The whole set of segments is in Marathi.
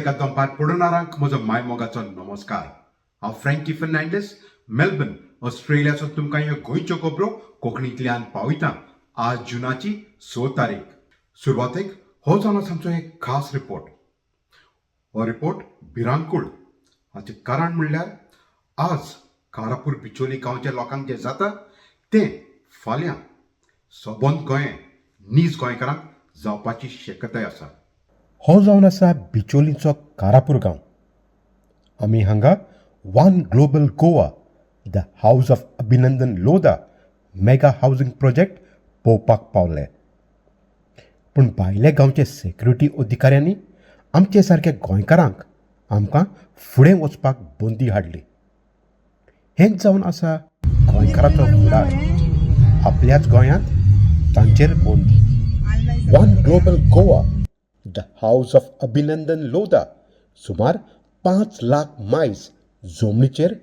एका दंपात पडणारांक म्हजो मायमोगाचो नमस्कार. हांव फ्रँकी फर्नांडीस, मेलबर्न, ऑस्ट्रेलियाचो तुमकां ह्यो गोंयच्यो खबरो कोंकणींतल्यान पावयता. आज जुनाची 6 तारीख. सुरवातेक हो जावन आसा आमचो एक खास रिपोर्ट. हो रिपोर्ट भिरांकूळ. हाचें कारण म्हणल्यार आज कारापूर बिचोली गांवच्या लोकांक जें जाता तें फाल्यां सबंद गोंय नीज गोंयकारांक जावपाची शक्यताय आसा. हो जावन आसा बिचोलीचो कारापूर गांव. आमी हांगा one global Goa, the house of अभिनंदन लोधा मेगा हावजिंग प्रोजेक्ट पळोवपाक पावले. पूण भायल्या गांवचे सेक्युरिटी अधिकाऱ्यांनी आमचे सारके गोंयकारांक आमकां फुडें वचपाक बंदी हाडली. हेंच जावन आसा गोंयकाराचो फुडार. आपल्याच गोंयांत तांचेर बंदी. One global Goa, the house of अभिनंदन लोधा सुमार 5 लाख मायज जमनीचेर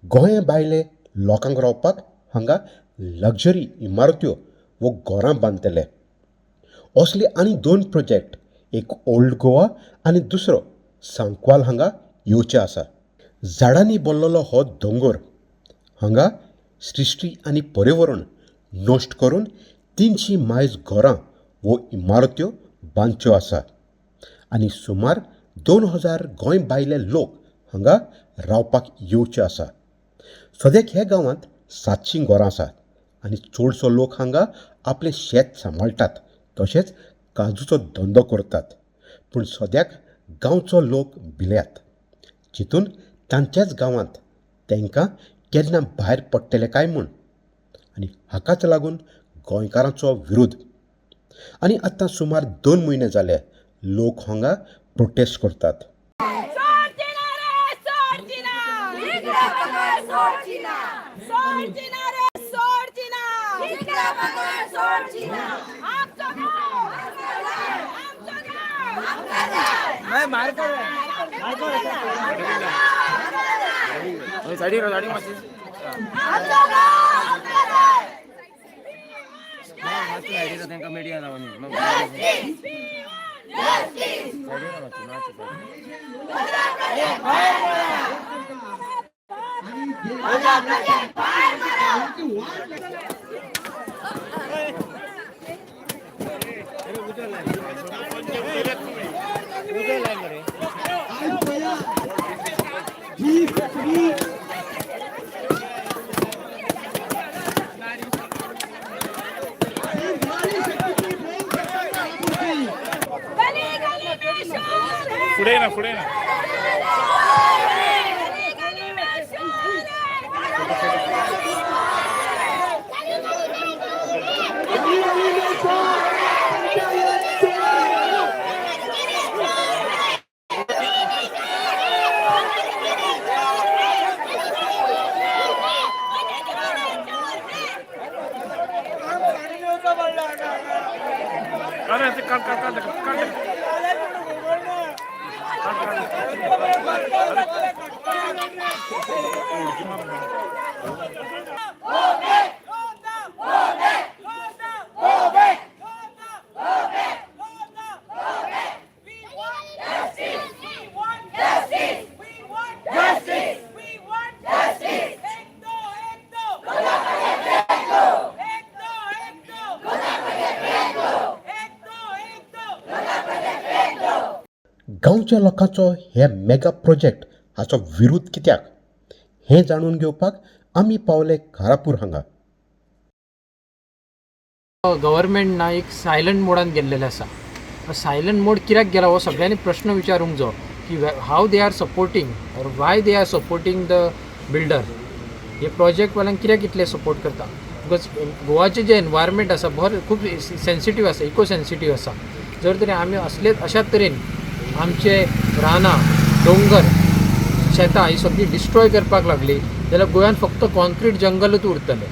गोंय भायले लोकांक रावपाक हांगा लग्जरी इमारत्यो वो घरां बांदतले. असले आनी 2 प्रोजेक्ट, एक ओल्ड गोवा आनी दुसरो सांकवाल हांगा येवचे आसा. झाडांनी भरलेलो हो दोंगर हांगा सृश्टी आनी पर्यावरण नश्ट करून 300 मायज घरां वो इमारत्यो बांदच्यो आसा आनी सुमार 2000 गोंय भायले लोक हांगा रावपाक येवचे आसा. सद्याक ह्या गांवांत 700 घरां आसात आनी चडसो लोक हांगा आपलें शेत सांबाळटात तशेंच काजूचो धंदो करतात. पूण सद्याक गांवचो लोक भिल्यात, चिंतून तांच्याच गांवांत तांकां केन्ना भायर पडटले काय म्हूण. आनी हाकाच लागून गोंयकारांचो विरोध. आनी आतां सुमार 2 म्हयने जाले लोक हांगा प्रोटेस्ट करतात. पुढे ना गांवच्या लोकांचो हे मेगा प्रोजेक्ट हाचो विरोध कित्याक हें जाणून घेवपाक आमी पावले कारापूर हांगा. गव्हर्मेंट ना एक सायलंट मोडान गेल्लेले आसा. सायलंट मोड कित्याक गेला हो सगळ्यांनी प्रश्न विचारूंक जाय की how they are supporting or why they are supporting the builder. हे प्रोजेक्ट वाल्यांक कित्याक इतले सपोर्ट करता? बिकॉज गोवाचे जे एनवायरमेंट आसा खूब सेन्सिटीव आसा, इको सेन्सिटीव आसा. जर तरी आमी अशाच तरेन आमचे रानां, दोंगर, शेतां ही सगळी डिस्ट्रॉय करपाक लागली जाल्यार गोंयांत फक्त कॉन्क्रीट जंगलूच उरतले.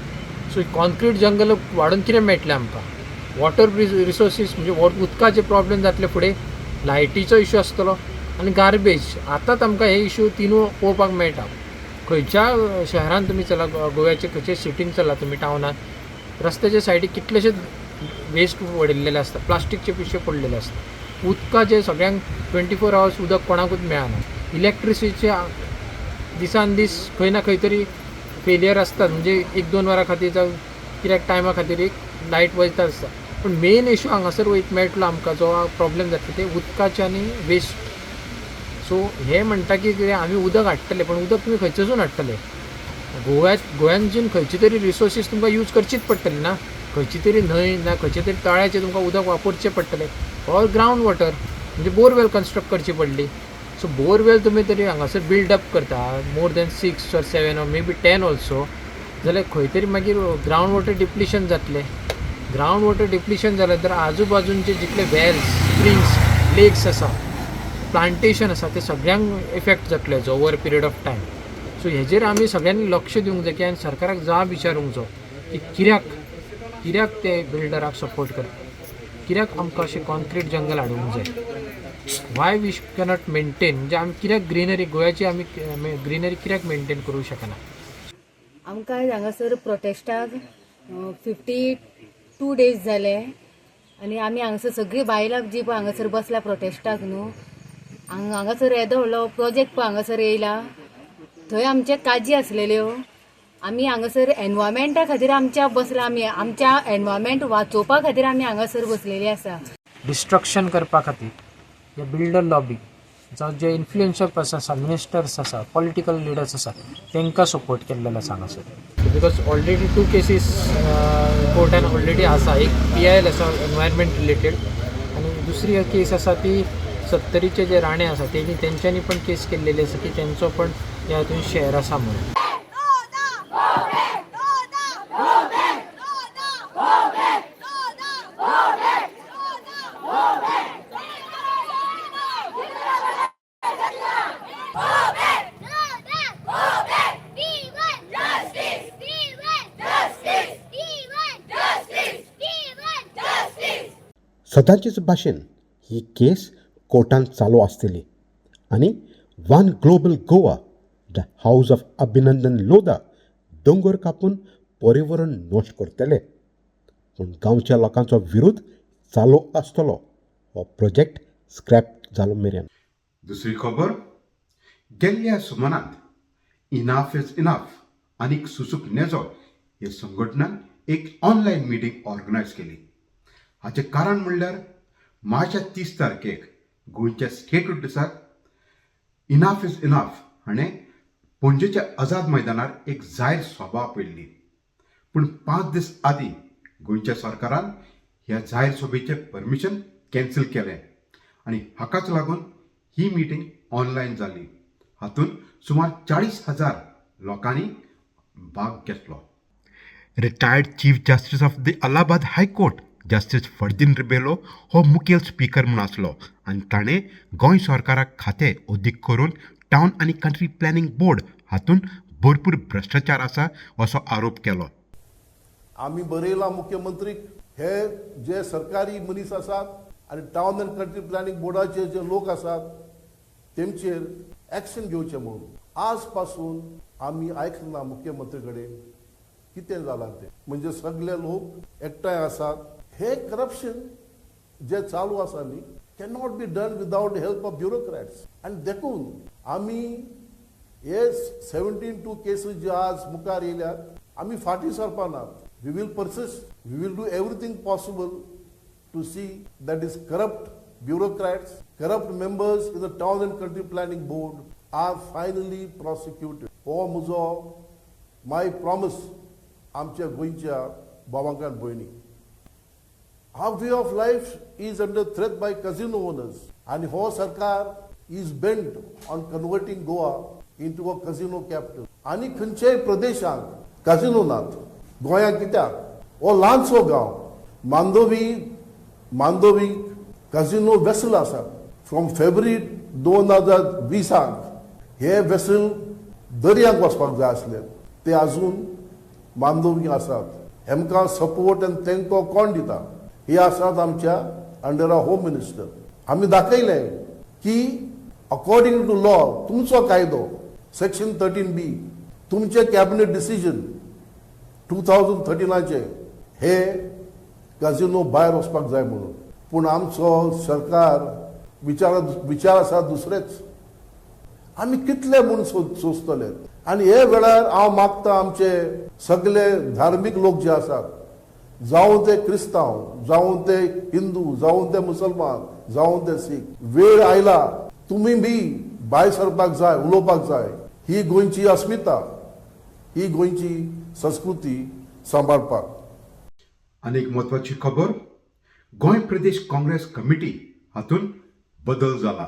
सो कॉन्क्रीट जंगल वाडून कितें मेळटलें आमकां? वॉटर रिसोर्सीस म्हणजे उदकाचे प्रॉब्लेम जातले, फुडें लायटीचो इश्यू आसतलो आनी गार्बेज. आतांच आमकां हे इश्यू तिनूय पळोवपाक मेळटा. खंयच्या शहरान तुमी चला, गोव्याचे खंयचे सिटीन चला तुमी टावनात, रस्त्याच्या सायडीक कितलेशेच वेस्ट पडिल्लेले आसता, प्लास्टीकचे पिशवे पडलेले आसता. उदकाचे सगळ्यांक 24 आवर्स उदक कोणाकूच मेळना. इलेक्ट्रिसिटीचे दिसान दीस खंय ना खंय तरी फेलियर आसतात, म्हणजे 1-2 वरां खातीर जावं कित्याक टायमा खातीर एक लायट वयता आसता. पूण मेन इशू हांगासर वयत मेळटलो आमकां जो प्रॉब्लेम जातलो ते उदकाचे आनी वेस्ट. सो हे म्हणटा की कितें आमी उदक हाडटले, पण उदक तुमी खंयचेसून हाडटले. गोंयांतच्यान खंयची तरी रिसोर्सीस तुमकां यूज करचीच पडटली ना. खंयची तरी न्हंय ना खंयचे तरी तळ्याचे तुमकां उदक वापरचें पडटलें, ऑर ग्रावंड वॉटर म्हणजे बोरवेल कन्स्ट्रक्ट करची पडली. सो बोरवेल तुमी तरी हांगासर बिल्ड अप करता more than 6 or 7 or maybe 10 also, जाल्यार खंय तरी मागीर ग्रावंड वॉटर डिप्लिशन जातलें. ग्रावंड वॉटर डिप्लिशन जालें तर आजू बाजूंचे जितले वेल्स, स्प्रिंग्स, लेक्स आसा, प्लांटेशन आसा, ते सगळ्यांक इफेक्ट जातले over period of time. So हेजेर आमी सगळ्यांनी लक्ष दिवंक जाय की आनी सरकाराक जाप विचारूंक जाय की कित्याक ते बिल्डराक सपोर्ट करता, कित्याक आमकां अशें कॉन्क्रीट जंगल हाडूंक जाय. वाय वी कॅनॉट मेंटेन, म्हणजे आमी कित्याक ग्रिनरी गोंयाची आमी ग्रिनरी कित्याक मेंटेन करूंक शकना. आमकां हांगासर प्रोटेस्टाक 52 days जाले आनी आमी हांगासर सगळीं बायलां जी पळय हांगासर बसल्या प्रोटेस्टाक न्हू, हांगासर येदो व्हडलो प्रोजेक्ट पळय हांगासर येयला, थंय आमचे काजी आसलेल्यो. आमी हांगासर एनवायरमेंटा खातीर आमच्या बसला, आमी आमच्या एनवायरमेंट वाचोवपा खातीर आमी हांगासर बसलेली आसा. डिस्ट्रक्शन करपा खातीर हे बिल्डर लॉबी जावं जे इन्फ्लुएन्सर्स आसा, मिनिस्टर्स आसा, पॉलिटिकल लिडर्स आसा, तांकां सपोर्ट केल्लेलो आसा हांगासर. बिकॉज ऑलरेडी 2 केसीस कोर्टान ऑलरेडी आसा. एक PIL आसा एनवायरमेंट रिलेटेड, आनी दुसरी केस आसा ती 70चे जे राणे आसा तेंच्यांनी पण केस केल्लेली आसा की तेंचो पण ह्या हातून शेअर आसा म्हणून. सदांचीच भाशेन ही केस कोर्टांत चालू आसतली आनी one global Goa the house of अभिनंदन लोधा दोंगर कापून पर्यावरण नश्ट करतले. पूण गांवच्या लोकांचो विरोध चालू आसतलो हो प्रोजेक्ट स्क्रॅप जालो मेरेन. दुसरी खबर, गेल्ल्या सुमारांत इनाफ इज इनाफ आनीक सुसूक नेजो हे संघटनान एक ऑनलायन मिटींग ऑर्गनायज केली. हाचें कारण म्हणल्यार मार्चच्या 30 तारखेक गोंयच्या स्टेट उड्डेसाक इनाफ इज इनाफ हाणें पणजेच्या आझाद मैदानार एक जाहीर सभा आपयल्ली. पूण 5 दीस आदीं गोंयच्या सरकारान ह्या जाहीर सभेचें परमिशन कॅन्सल केलें आनी हाकाच लागून ही मिटींग ऑनलायन जाली. हातूंत सुमार 40,000 लोकांनी भाग घेतलो. Retired chief justice of the Allahabad high court justice Ferdino Rebello हो मुखेल स्पीकर म्हूण आसलो आनी ताणें गोंय सरकाराक खातें अदीक करून टावन आनी कंट्री प्लॅनिंग बोर्ड हातूंत भरपूर भ्रश्टाचार आसा असो आरोप केलो. आमी बरयलां मुख्यमंत्रीक हे जे सरकारी मनीस आसात आनी टावन आनी कंट्री प्लॅनिंग बोर्डाचे जे लोक आसात तेमचेर एक्शन घेवचें म्हणून. आज पासून आमी आयकना मुख्यमंत्री कडेन कितें जालां तें, म्हणजे सगळे लोक एकठांय आसात. हे करप्शन जे चालू आसा न्ही cannot be done without help of bureaucrats. आनी देखून आमी हे 72 केसीस जे आज मुखार येयल्यात आमी फाटीं सरपानात. We will persist, we will do everything possible to see that is corrupt bureaucrats, corrupt members in the town and country planning board are finally prosecuted. हो म्हजो माय प्रॉमिस आमच्या गोंयच्या भावांक आनी भयणी. Our way of life is under threat by casino owners and हो सरकार is bent on converting Goa into a casino capital. आनी खंयच्याय प्रदेशांत काजिनो नात. गोंयांत कित्याक हो ल्हानसो गांव मांदोवी काजिनो वेसल आसा. फ्रॉम फेब्रुवारी 2020 हे वेसल दर्यांक वचपाक जाय आसले ते आजून मांदोवी आसात. हेमकां सपोर्ट आनी तेंको कोण दिता? हे आसात आमच्या अंडर होम मिनिस्टर. आमी दाखयलें की अकॉर्डिंग टू लॉ तुमचो कायदो सेक्शन 13B तुमचे कॅबिनेट डिसिजन 2013 हे काजिनो भायर वचपाक जाय म्हणून. पूण आमचो सरकार विचार आसा दुसरेच. आमी कितले म्हूण सोंसतले. आनी हे वेळार हांव मागता आमचे सगळे धार्मीक लोक जे आसात, जावं ते क्रिस्तांव, जावं ते हिंदू, जावं ते मुसलमान, जावं ते सीख, वेळ आयला तुमी बी भायर सरपाक जाय, उलोवपाक जाय. ही गोंयची अस्मिता, ही गोंयची संस्कृती सांबाळपाक. आनीक म्हत्वाची खबर, गोंय प्रदेश काँग्रेस कमिटी हातून बदल जाला.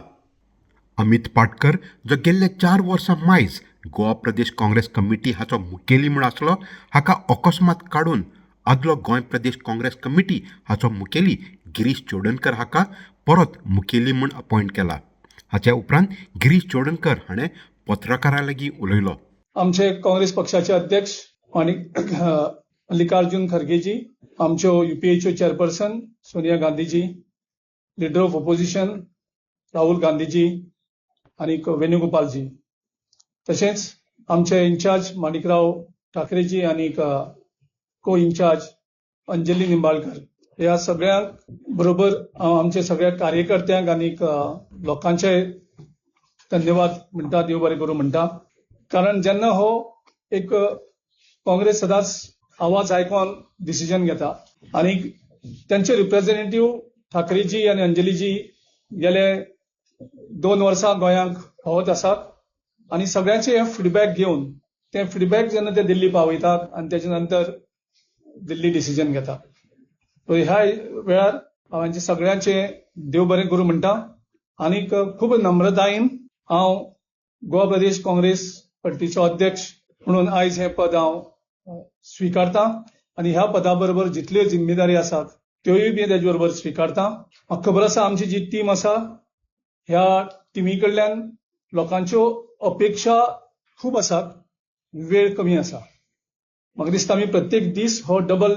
अमित पाटकर जो गेल्ले 4 वर्सां मायज गोवा प्रदेश काँग्रेस कमिटी हाचो मुखेली म्हूण आसलो, हाका अकस्मात काडून आदलो गोंय प्रदेश काँग्रेस कमिटी हाचो मुखेली गिरीश चोडणकर हाका परत मुखेली म्हूण अपॉयंट केला. हाचे उपरांत गिरीश चोडणकर हाणें पत्रकारां लागीं उलयलो. आमचे काँग्रेस पक्षाचे अध्यक्ष मल्लिकार्जुन खरगेजी, आमच्यो युपीएच्यो चेअरपर्सन सोनिया गांधीजी, लिडर ऑफ ऑपोजिशन राहुल गांधीजी आणि वेणुगोपालजी, तशेंच आमचे इन्चार्ज माणिकराव ठाकरेजी आणि को इन्चार्ज अंजली निंबाळकर, ह्या सगळ्यांक बरोबर आमचे सगळ्या कार्यकर्त्यांक आणि लोकांचे धन्यवाद म्हणटा, देव बरें करूं म्हणटा. कारण जेन्ना हो एक काँग्रेस सदांच आवाज आयकून डिसिजन घेता आणि त्यांचे रिप्रेझेंटेटिव्ह ठाकरेजी आणि अंजलीजी गेले 2 वर्सां गोंयांक भोंवत आसात आणि सगळ्यांचे हे फीडबॅक घेवन ते फीडबॅक जेन्ना ते दिल्ली पावयतात आणि त्याच्या नंतर दिल्ली डिसिजन घेता. सो ह्या वेळार हांवें सगळ्यांचे देव बरें करूं म्हणटा आणि खूब नम्रतायेन हांव गोवा प्रदेश काँग्रेस पार्टीचो अध्यक्ष म्हणून आयज हे पद हांव स्वीकारता आणि ह्या पदा बरोबर जितल्यो जिम्मेदारी आसात त्योय बी तेजे बरोबर स्वीकारता. म्हाका खबर आसा आमची जी टीम आसा ह्या टीमी कडल्यान लोकांच्यो अपेक्षा खूब आसात, वेळ कमी आसा. म्हाका दिसता आमी प्रत्येक दीस हो डबल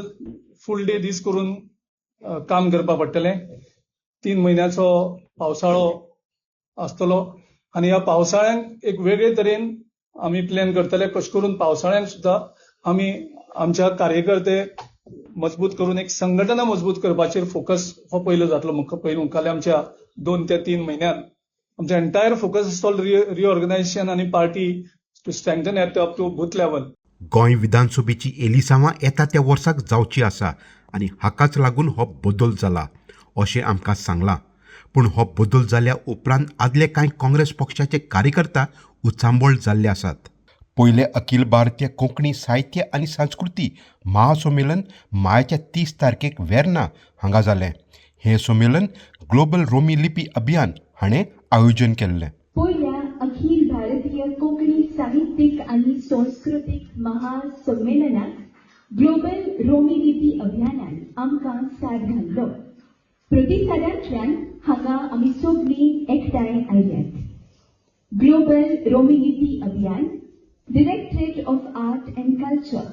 फूल डे दीस करून काम करपा पडटलें. 3 म्हयन्याचो पावसाळो आसतलो आणि ह्या पावसाळ्यांक एक वेगळे तरेन आमी प्लॅन करतले. कशें करून पावसाळ्यांक सुद्दां आमी आमच्या कार्यकर्ते मजबूत करून एक संघटना मजबूत करपाचेर फोकस हो पयलो जातलो. मुखाल्ल्या आमच्या 2 ते 3 म्हयन्यांत आमचा एंटायर फोकस आसतलो रिऑर्गनायझेशन आणि party to strengthen at up to booth level. Goem विधानसभेची एलिसावां येता त्या वर्साक जावची आसा आनी हाकाच लागून हो बदल जाला अशें आमकां सांगलां. पूण हो बदल जाल्या उपरांत आदले कांय काँग्रेस पक्षाचे कार्यकर्ता उचांबळ जाल्ले आसात. पयले अखिल भारतीय कोंकणी साहित्य आनी संस्कृती महासंमेलन मायाच्या 30 तारखेक वेर्ना हांगा जालें. हें संमेलन ग्लोबल रोमी लिपी अभियान हाणें आयोजन केल्लें. पयल्या अखिल भारतीय कोंकणी साहित्यीक आनी सांस्कृतीक महासंमेलनाक ग्लोबल रोमी लिपी अभियानान आमकां साथ घाल्लो. प्रतिसादांतल्यान हांगा आमी सगळीं एकठांय आयल्यात. ग्लोबल रोमी लिपी अभियान, directorate of art and culture,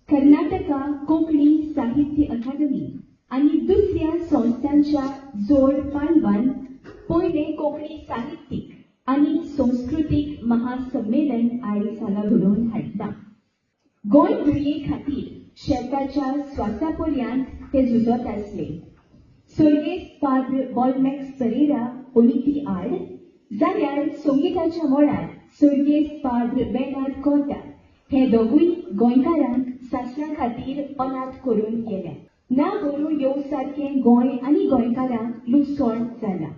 Karnataka Konkani साहित्य अकादमी आनी दुसऱ्या संस्थांच्या जोड पालवान पयले कोंकणी साहित्यीक आनी सांस्कृतीक महासंमेलन आयज हांगा घडोवन हाडटा. गोंय भुरगे खातीर शेवटाच्या स्वासापर्यंत ते झुजत आसले. सर्गेस्त फादर बॉलमॅक्स परेरा ओलिंपियाड, जाल्यार संगीताच्या मळार सर्गेस्त फादर बेनार्ड कोर्ता हे दोगूय गोंयकारांक सासऱ्या खातीर अनाथ करून गेल्या. ना बरोवन येवसारकें गोंय आनी गोंयकारांक लुकसाण जाला.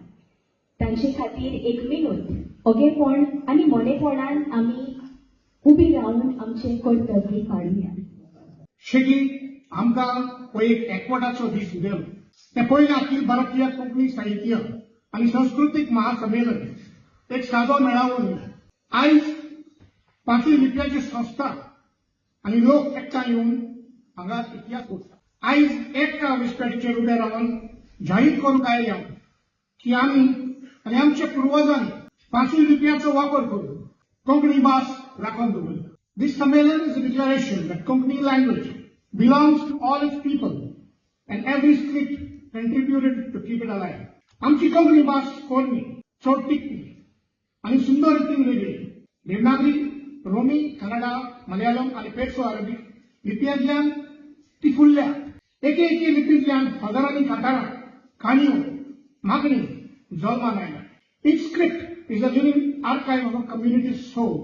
तांचे खातीर एक मिनूत ओगेपण आनी मोनेपणान आमी उबी रावन आमचे कर्तव्य काडुया. शेगी आमकां हो एक एकवटाचो दीस दिलो. ते पयले अखिल भारतीय कोंकणी साहित्य आनी संस्कृतीक महासंमेलन एक सादो मेळावो न्ही. आयज 5 लिपयाची संस्था आनी लोक एकठांय येवन हांगा इतिहास करतात. आयज एक विस्पेटीचेर उबे रावन जाहीर करूंक आयल्या की आमी आनी आमच्या पुर्वजांनी 5 लिपयाचो वापर करून कोंकणी भास राखून दवरली. This Sammelan is a declaration that Konkani language belongs to all its people and every script contributed to keep it alive. आमची कोंकणी भास कोरणी, चोडटिकणी आणि सुंदर रितीन वेगळी. देवनागरी, रोमी, कन्नडा, मलयालम आणि पेर्सो अरबी लिपयांतल्यान ती फुडल्या. एके लिपींतल्यान हजारांनी कांतारां काणयो मागणी जल्माक आयल्या. Each script is a living archive of a community's soul.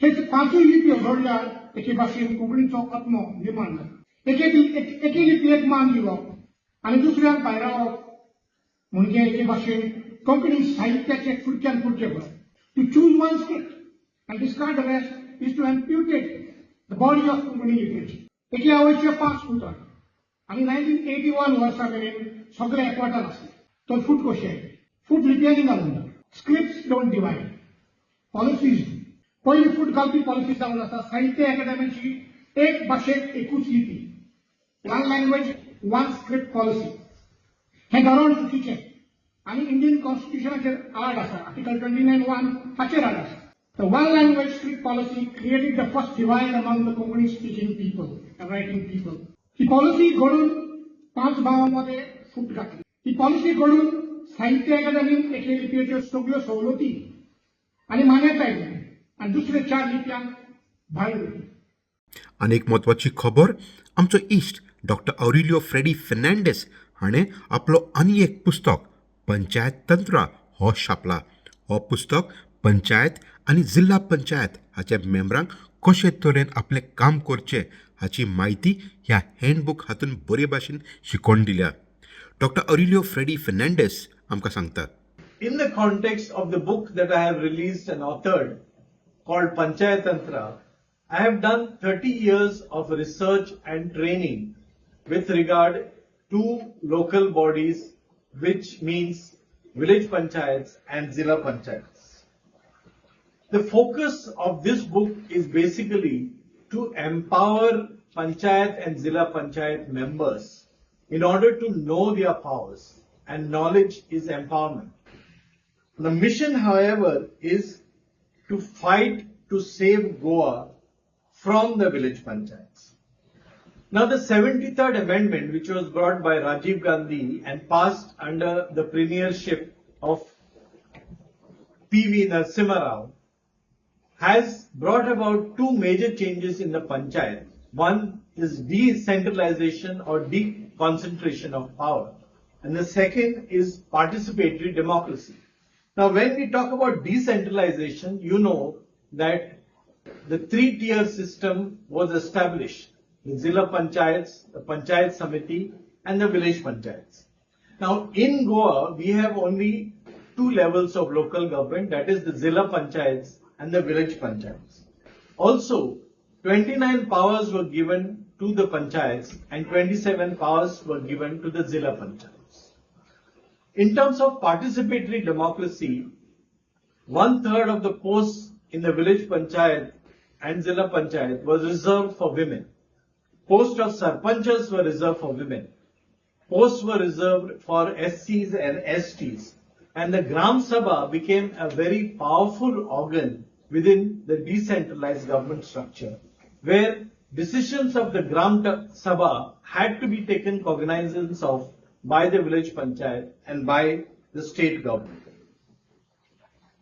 हे पांचूय लिपयो जोडल्यार एके भाशेन कोंकणीचो आत्मो निर्माण जाता. एके लिपयेक मान दिवप आनी दुसऱ्याक भायर रावप म्हणजे एके भाशेन कोंकणी साहित्याचे फुडक्यान फुडचें बरें. To choose one script and discard the rest is to amputate the body of Konkani literature. एके आवयचे 5 फूट आनी 1981 वर्सा मेरेन सगळे एकवटान आसले. तो फूट कशे फूट लिपयांनी घालून स्क्रिप्ट्स डोंट डिवायड. पॉलिसीज पयली फूट घालपी पॉलिसी जावन आसा साहित्य अकादेमीची एक भाशेक एकूच लिपी. One language one script policy. हे धोरण चुकीचें आनी इंडियन कॉन्स्टिट्यूशनाचेर आड आसा. आर्टिकल 29(1) हाचेर आड आसा. The one language script policy created the first divide among the Konkani speaking people and writing people. He policy घडून 5 भावांमध्ये फूट घातली. ही पॉलिसी घडून साहित्य अकादेमीन एके लिपयेच्यो सगळ्यो सवलती आनी मान्यताय दिली आनी दुसरे 4 लिपयांक भायर उरली. अनेक महत्वाची खबर आमचो इश्ट डॉक्टर ऑरिलियो फ्रेडी फेर्नांडीस हाणें आपलो आनी एक पुस्तक पंचायत तंत्र हो छापला. हो पुस्तक पंचायत आनी जिल्हा पंचायत हाच्या मेंबरांक कशे तरेन आपलें काम करचें हाची म्हायती ह्या हँडबूक हातून बरे भाशेन शिकोवन दिल्या. डॉक्टर ऑरिलियो फ्रेडी फेर्नांडीस आमकां सांगता. In the context of the book that I have released and authored called Panchayat Tantra, I have done 30 years of research and training with regard to local bodies, which means village panchayats and zilla panchayats. The focus of this book is basically to empower panchayat and zilla panchayat members in order to know their powers, and knowledge is empowerment. The mission, however, is to fight to save Goa from the village panchayats. Now, the 73rd Amendment, which was brought by Rajiv Gandhi and passed under the premiership of P.V. Narasimha Rao, has brought about 2 major changes in the panchayat. One is decentralization or deconcentration of power, and the second is participatory democracy. Now, when we talk about decentralization, you know that the 3-tier system was established: the Zilla Panchayats, the Panchayat Samiti, and the village panchayats. Now, in Goa, we have only 2 levels of local government, that is the Zilla Panchayats and the village panchayats. Also, 29 powers were given to the panchayats and 27 powers were given to the Zilla Panchayats. In terms of participatory democracy, 1/3 of the posts in the village panchayat and Zilla Panchayat was reserved for women. Posts of sarpanchas were reserved for women. Posts were reserved for SCs and STs. And the Gram Sabha became a very powerful organ within the decentralized government structure, where decisions of the Gram Sabha had to be taken cognizance of by the village panchayat and by the state government.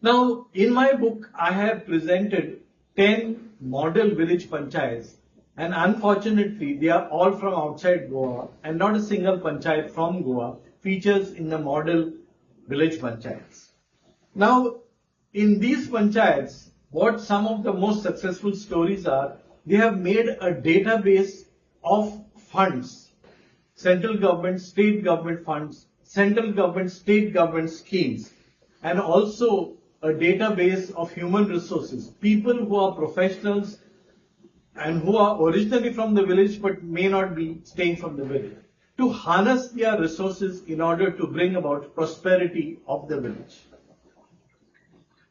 Now, in my book, I have presented 10 model village panchayats, and unfortunately, they are all from outside Goa, and not a single panchayat from Goa features in the model village panchayats. Now, in these panchayats, what some of the most successful stories are, they have made a database of funds, central government, state government funds, central government, state government schemes, and also a database of human resources, people who are professionals and who are originally from the village but may not be staying from the village, to harness their resources in order to bring about prosperity of the village.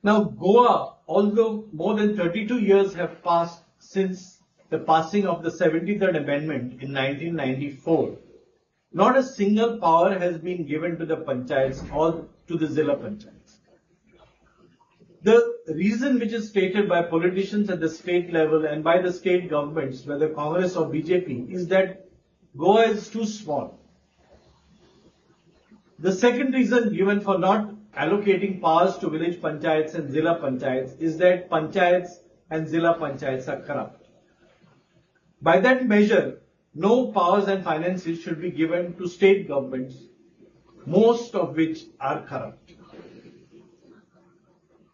Now, Goa, although more than 32 years have passed since the passing of the 73rd Amendment in 1994, not a single power has been given to the panchayats or to the Zilla Panchayats. The reason which is stated by politicians at the state level and by the state governments, whether Congress or BJP, is that Goa is too small. The second reason given for not allocating powers to village panchayats and Zilla Panchayats is that panchayats and Zilla Panchayats are corrupt. By that measure, no powers and finances should be given to state governments most of which are corrupt.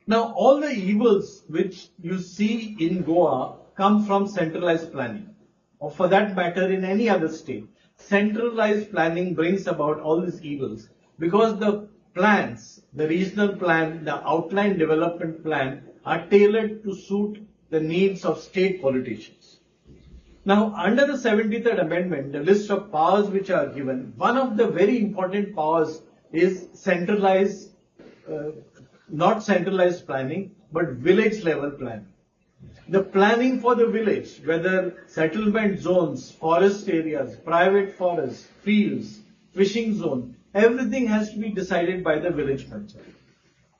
Now, all the evils which you see in Goa come from centralized planning, or for that matter in any other state. Centralized planning brings about all these evils because the plans, the regional plan, the outline development plan are tailored to suit the needs of state politicians. Now, under the 73rd Amendment, the list of powers which are given, one of the very important powers is centralized, not centralized planning, but village level planning. The planning for the village, whether settlement zones, forest areas, private forests, fields, fishing zone, everything has to be decided by the village panchayat.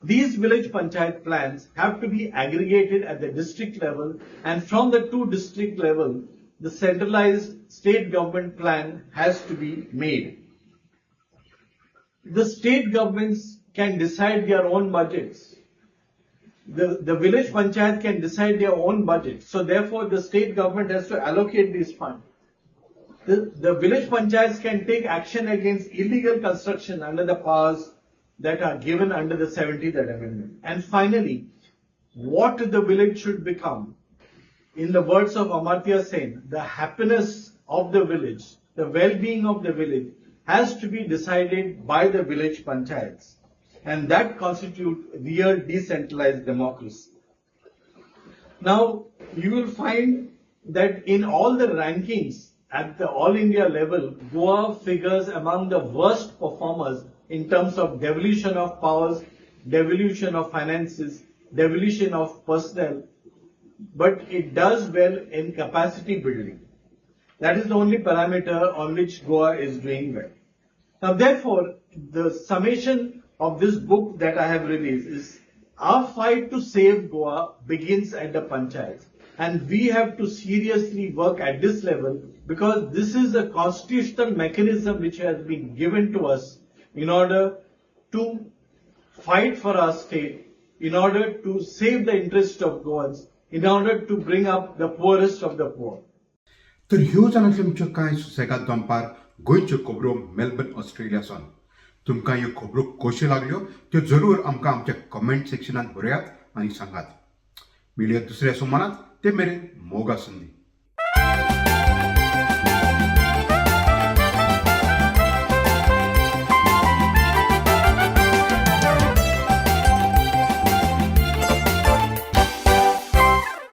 These village panchayat plans have to be aggregated at the district level, and from the two district level, the centralized state government plan has to be made. The state governments can decide their own budgets. The village panchayat can decide their own budget. So therefore, the state government has to allocate these funds. The village panchayats can take action against illegal construction under the powers that are given under the 73rd Amendment. And finally, what the village should become, in the words of Amartya Sen, the happiness of the village, the well-being of the village has to be decided by the village panchayats. And that constitutes real decentralized democracy. Now, you will find that in all the rankings at the all India level, Goa figures among the worst performers in terms of devolution of powers, devolution of finances, devolution of personnel, but it does well in capacity building. That is the only parameter on which Goa is doing well. Now, therefore, the summation of this book that I have released is our fight to save Goa begins at the panchayats, and we have to seriously work at this level because this is a constitutional mechanism which has been given to us in order to fight for our state, in order to save the interest of Goans, in order to bring up the poorest of the poor. तर ह्यो जाणांतल्यो आमच्यो कांय सुसेगाद दनपार गोंयच्यो खबरो मेलबर्न ऑस्ट्रेलियासून. तुमकां ह्यो खबरो कश्यो लागल्यो त्यो जरूर आमकां आमच्या कमेंट सेक्शनांत बरयात आनी सांगात. मेळया दुसऱ्या सोमारात ते मेरेन मोग आसूंदी.